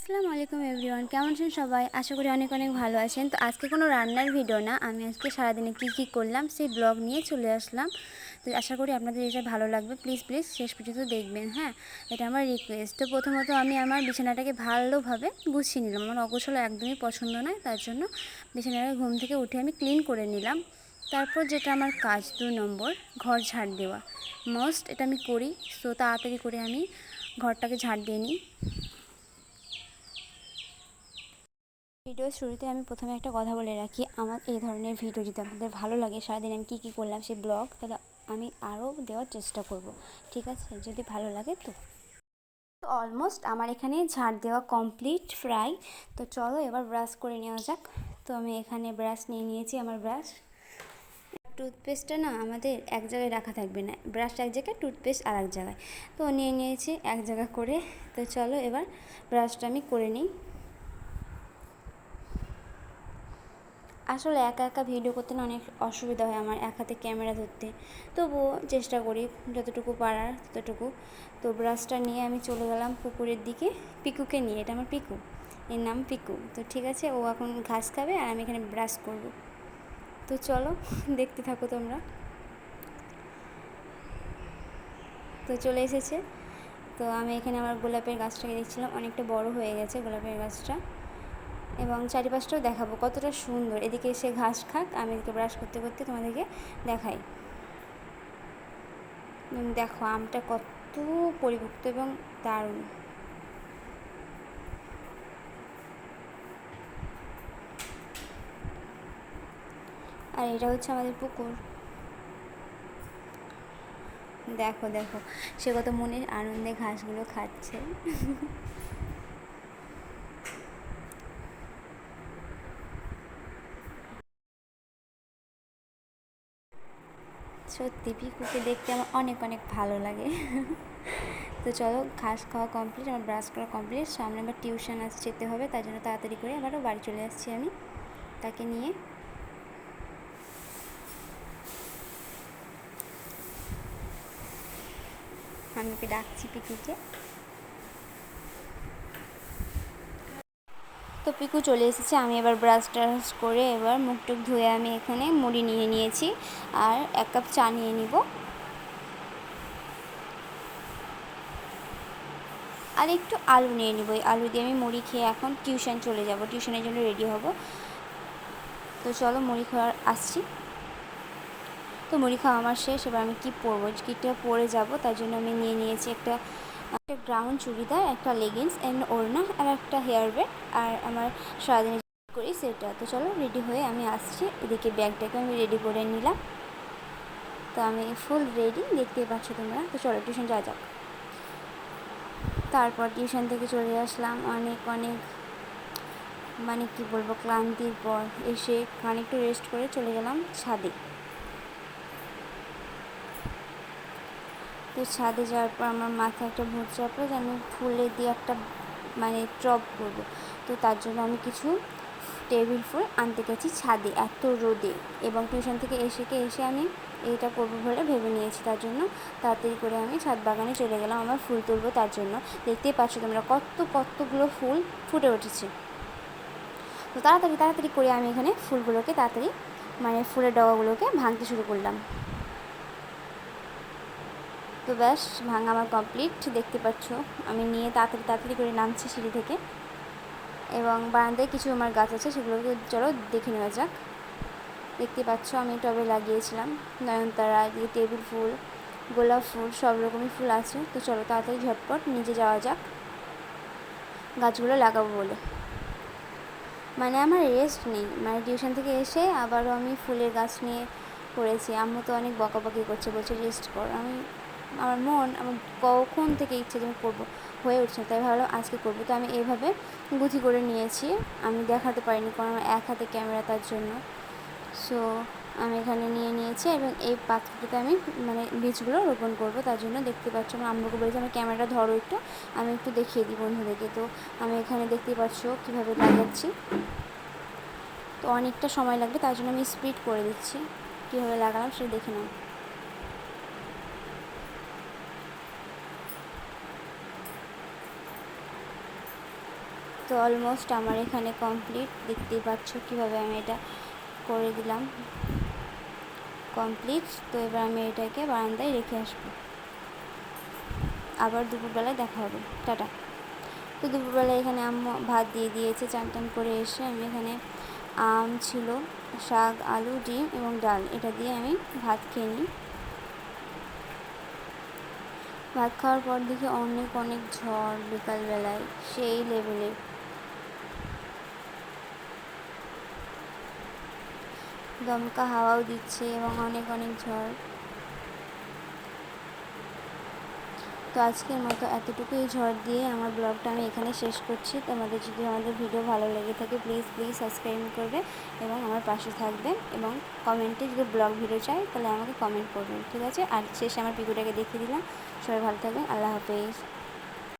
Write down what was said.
আসসালামু আলাইকুম এভরিওয়ান, কেমন আছেন সবাই? আশা করি অনেক অনেক ভালো আছেন। তো আজকে কোনো রান্নার ভিডিও না, আমি আজকে সারাদিনে কী করলাম সেই ব্লগ নিয়ে চলে আসলাম। তো আশা করি আপনাদের এটা ভালো লাগবে। প্লিজ শেষ পর্যন্ত দেখবেন, হ্যাঁ, এটা আমার রিকোয়েস্ট। তো প্রথমত আমি আমার বিছানাটাকে ভালোভাবে গুছিয়ে নিলাম। আমার অগোছালো একদমই পছন্দ নয়, তার জন্য বিছানাটাকে ঘুম থেকে উঠে আমি ক্লিন করে নিলাম। তারপর যেটা আমার কাজ 2 নম্বর, ঘর ঝাড় দেওয়া। এটা আমি করি। তো তাড়াতাড়ি করে আমি ঘরটাকে ঝাড় দিয়ে নিই। ভিডিওর শুরুতে আমি প্রথমে একটা কথা বলে রাখি, আমার এই ধরনের ভিডিও যদি আপনাদের ভালো লাগে, সারাদিন আমি কী করলাম সেই ব্লগ, তাহলে আমি আরও দেওয়ার চেষ্টা করব, ঠিক আছে? যদি ভালো লাগে তো অলমোস্ট আমার এখানে ঝাড় দেওয়া কমপ্লিট ফ্রাই। তো চলো এবার ব্রাশ করে নেওয়া যাক। তো আমি এখানে ব্রাশ নিয়ে নিয়েছি। আমার ব্রাশ, টুথপেস্টটা না আমাদের এক জায়গায় রাখা থাকবে না, ব্রাশ এক জায়গায়, টুথপেস্ট আর এক জায়গায়। তো নিয়ে নিয়েছি এক জায়গা করে। তো চলো এবার ব্রাশটা আমি করে নিই। আসলে একা একা ভিডিও করতে না অনেক অসুবিধা হয় আমার, এক হাতে ক্যামেরা ধরতে। তবুও চেষ্টা করি যতটুকু পারার ততটুকু। তো ব্রাশটা নিয়ে আমি চলে গেলাম পুকুরের দিকে, পিকুকে নিয়ে। এটা আমার পিকু, এর নাম পিকু। তো ঠিক আছে, ও এখন ঘাস খাবে আর আমি এখানে ব্রাশ করব। তো চলো দেখতে থাকো তোমরা। তো চলে এসেছে। তো আমি এখানে আমার গোলাপের গাছটাকে দেখছিলাম, অনেকটা বড় হয়ে গেছে গোলাপের গাছটা, এবং চারিপাশটাও দেখাবো কতটা সুন্দর। এদিকে এসে ঘাস খাক, আমি এদিকে ব্রাশ করতে করতে তোমাদেরকে দেখাই। দেখো আমটা কত পরিপক্ত এবং দারুণ। আর এটা হচ্ছে আমাদের পুকুর। দেখো দেখো সে কত মনের আনন্দে ঘাসগুলো খাচ্ছে। সত্যি পিকুকে দেখতে আমার অনেক অনেক ভালো লাগে। তো চলো, ঘাস খাওয়া কমপ্লিট, আমার ব্রাশ করা কমপ্লিট। সামনে আমার টিউশন আছে, যেতে হবে, তার জন্য তাড়াতাড়ি করে আবারও বাড়ি চলে আসছি আমি তাকে নিয়ে। আমি ওকে ডাকছি পিকুকে। তো পিকু চলে এসেছে। আমি এবার ব্রাশ ট্রাশ করে এবার মুখ টুক ধুয়ে আমি এখানে মুড়ি নিয়ে নিয়েছি আর 1 কাপ চা নিয়ে নিব। আর একটু আলু নিয়ে নিব। এই আলু দিয়ে আমি মুড়ি খেয়ে এখন টিউশন চলে যাব, টিউশনের জন্য রেডি হব। তো চলো মুড়ি খাওয়ার আসছি। তো মুড়ি খাওয়া আমার শেষ। এবার আমি কী পরবো, কীটা পরে যাব, তার জন্য আমি নিয়ে নিয়েছি একটা গ্রাউন্ড চুড়িদার, একটা লেগিংস এন্ড ওড়না, আর একটা হেয়ার ব্যান্ড, আর আমার সারাদিনে করি সেটা। তো চলো রেডি হয়ে আমি আসছি। এদিকে ব্যাগটাকে আমি রেডি করে নিলাম। তো আমি ফুল রেডি, দেখতেই পাচ্ছ তোমরা। তো চলো টিউশন যাওয়া যাক। তারপর টিউশন থেকে চলে আসলাম অনেক অনেক মানে কি বলবো, ক্লান্তির পর এসে খানিকটু রেস্ট করে চলে গেলাম ছাদে। তো ছাদে যাওয়ার পর আমার মাথায় একটা ভূত চাপলো যে আমি ফুলে দিয়ে একটা টব করবো। তো তার জন্য আমি কিছু টেবিল ফুল আনতে গেছি ছাদে এত রোদে, এবং টিউশন থেকে এসে আমি এইটা করবো বলে ভেবে নিয়েছি। তার জন্য তাড়াতাড়ি করে আমি ছাদ বাগানে চলে গেলাম আমার ফুল তুলবো তার জন্য। দেখতেই পাচ্ছ তোমরা কতগুলো ফুল ফুটে উঠেছে। তো তাড়াতাড়ি করে আমি এখানে ফুলগুলোকে তাড়াতাড়ি ফুলের ডগাগুলোকে ভাঙতে শুরু করলাম। তো ব্যাস, ভাঙা আমার কমপ্লিট। দেখতে পাচ্ছ আমি নিয়ে তাড়াতাড়ি করে নামছি সিঁড়ি থেকে, এবং বারান্দায় কিছু আমার গাছ আছে, সেগুলোকে চলো দেখে নেওয়া যাক। দেখতে পাচ্ছ আমি টবে লাগিয়েছিলাম নয়নতারা, টেবিল ফুল, গোলাপ ফুল, সব রকমই ফুল আছে। তো চলো তাড়াতাড়ি ঝটপট নিচে যাওয়া যাক গাছগুলো লাগাবো বলে। আমার রেস্ট নেই, টিউশন থেকে এসে আবারও আমি ফুলের গাছ নিয়ে পড়েছি। আম্মু তো অনেক বকাবকি করছে, বলছে রেস্ট কর। আমার কখন থেকে ইচ্ছে যে আমি করবো, হয়ে উঠছে, তাই ভাবলাম আজকে করবো। তো আমি এইভাবে গুথি করে নিয়েছি। আমি দেখাতে পারিনি কারণ আমার এক হাতে ক্যামেরা, তার জন্য। সো আমি এখানে নিয়ে নিয়েছি, এবং এই পাত্রটিতে আমি বীজগুলো রোপণ করবো। তার জন্য দেখতে পাচ্ছ আমার আম্মুকে বলেছি আমার ক্যামেরাটা ধরো একটু, আমি একটু দেখিয়ে দিই বন্ধুদেরকে। তো আমি এখানে দেখতেই পাচ্ছ কীভাবে লাগাচ্ছি। তো অনেকটা সময় লাগবে, তার জন্য আমি স্পিড করে দিচ্ছি। কীভাবে লাগালাম সেটা দেখে নাও। তো অলমোস্ট আমার এখানে কমপ্লিট, দেখতেই পাচ্ছ কীভাবে আমি এটা করে দিলাম কমপ্লিট। তো এবার আমি এটাকে বারান্দায় রেখে আসবো, আবার দুপুরবেলায় দেখা হবে, টাটা। তো দুপুরবেলায় এখানে আম্মু ভাত দিয়ে দিয়েছে। চান টান করে এসে আমি এখানে আম ছিল, শাক, আলু, ডিম এবং ডাল, এটা দিয়ে আমি ভাত খেয়ে নিই। ভাত খাওয়ার পর দেখি অনেক অনেক ঝড় বিকালবেলায়, সেই লেভেলের। দমকা হাওয়াও দিচ্ছে এবং অনেক অনেক ঝড়। তো আজকের মতো এতটুকুই ঝড় দিয়ে আমার ব্লগটা আমি এখানে শেষ করছি। তোমাদের যদি আমাদের ভিডিও ভালো লেগে থাকে প্লিজ সাবস্ক্রাইব করবে এবং আমার পাশে থাকবে, এবং কমেন্টে যদি ব্লগ ভিডিও চাই তাহলে আমাকে কমেন্ট করবেন, ঠিক আছে? আর শেষে আমার পিকুটাকে দেখিয়ে দিলাম। সবাই ভালো থাকবেন, আল্লাহ হাফেজ।